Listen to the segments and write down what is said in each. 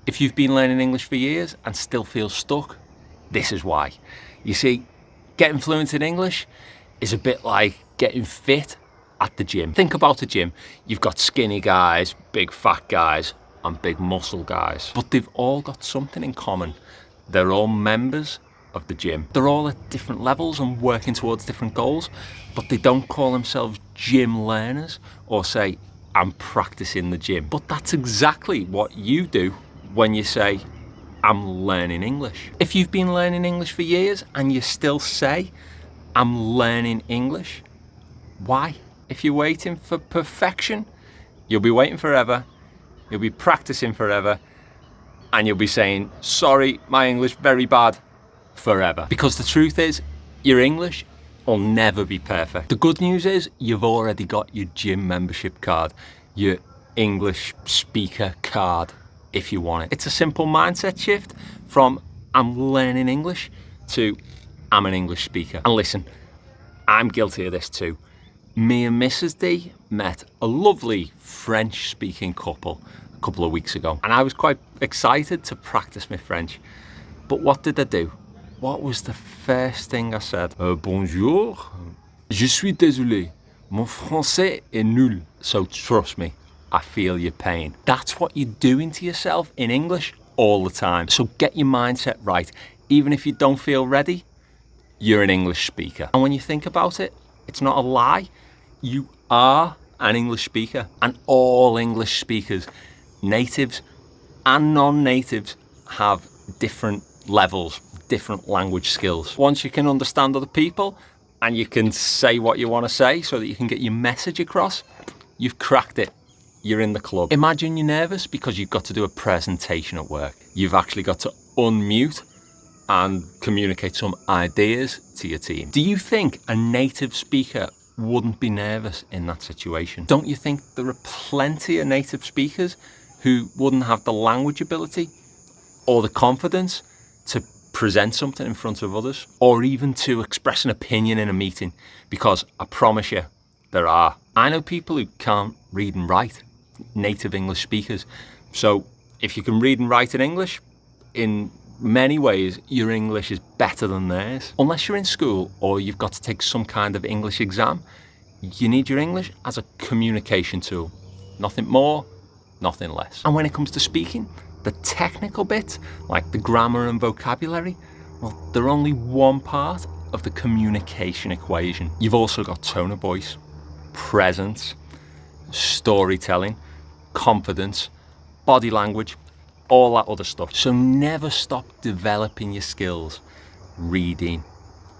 If you've been learning English for years and still feel stuck, this is why. You see, getting fluent in English is a bit like getting fit at the gym. Think about the gym. You've got skinny guys, big fat guys, and big muscle guys. But they've all got something in common. They're all members of the gym. They're all at different levels and working towards different goals, but they don't call themselves gym learners or say, I'm practicing the gym. But that's exactly what you do when you say, I'm learning English. If you've been learning English for years and you still say, I'm learning English, why? If you're waiting for perfection, you'll be waiting forever, you'll be practicing forever, and you'll be saying, sorry, my English very bad, forever. Because the truth is, your English will never be perfect. The good news is, you've already got your gym membership card, your English speaker card, if you want it. It's a simple mindset shift from I'm learning English to I'm an English speaker. And listen, I'm guilty of this too. Me and Mrs. D met a lovely French-speaking couple a couple of weeks ago, and I was quite excited to practice my French. But what did I do? What was the first thing I said? Bonjour, je suis désolé, mon français est nul. So trust me, I feel your pain. That's what you're doing to yourself in English all the time. So get your mindset right. Even if you don't feel ready, you're an English speaker. And when you think about it, it's not a lie. You are an English speaker, and all English speakers, natives and non-natives, have different levels, different language skills. Once you can understand other people and you can say what you want to say so that you can get your message across, you've cracked it. You're in the club. Imagine you're nervous because you've got to do a presentation at work. You've actually got to unmute and communicate some ideas to your team. Do you think a native speaker wouldn't be nervous in that situation? Don't you think there are plenty of native speakers who wouldn't have the language ability or the confidence to present something in front of others, or even to express an opinion in a meeting? Because I promise you, there are. I know people who can't read and write, native English speakers. So if you can read and write in English, in many ways, your English is better than theirs. Unless you're in school or you've got to take some kind of English exam, you need your English as a communication tool. Nothing more, nothing less. And when it comes to speaking, the technical bits, like the grammar and vocabulary, well, they're only one part of the communication equation. You've also got tone of voice, presence, storytelling, confidence, body language, all that other stuff. So never stop developing your skills, reading,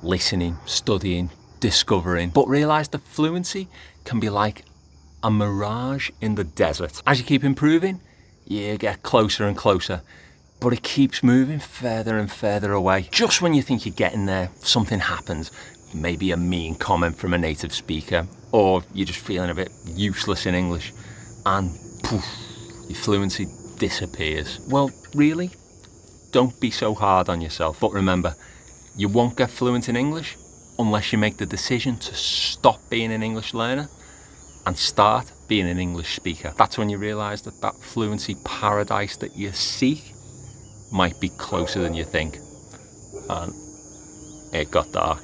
listening, studying, discovering. But realize that fluency can be like a mirage in the desert. As you keep improving, you get closer and closer, but it keeps moving further and further away. Just when you think you're getting there, something happens. Maybe a mean comment from a native speaker, or you're just feeling a bit useless in English, and poof, your fluency disappears. Well, really, don't be so hard on yourself. But remember, you won't get fluent in English unless you make the decision to stop being an English learner and start being an English speaker. That's when you realise that that fluency paradise that you seek might be closer than you think. And it got dark.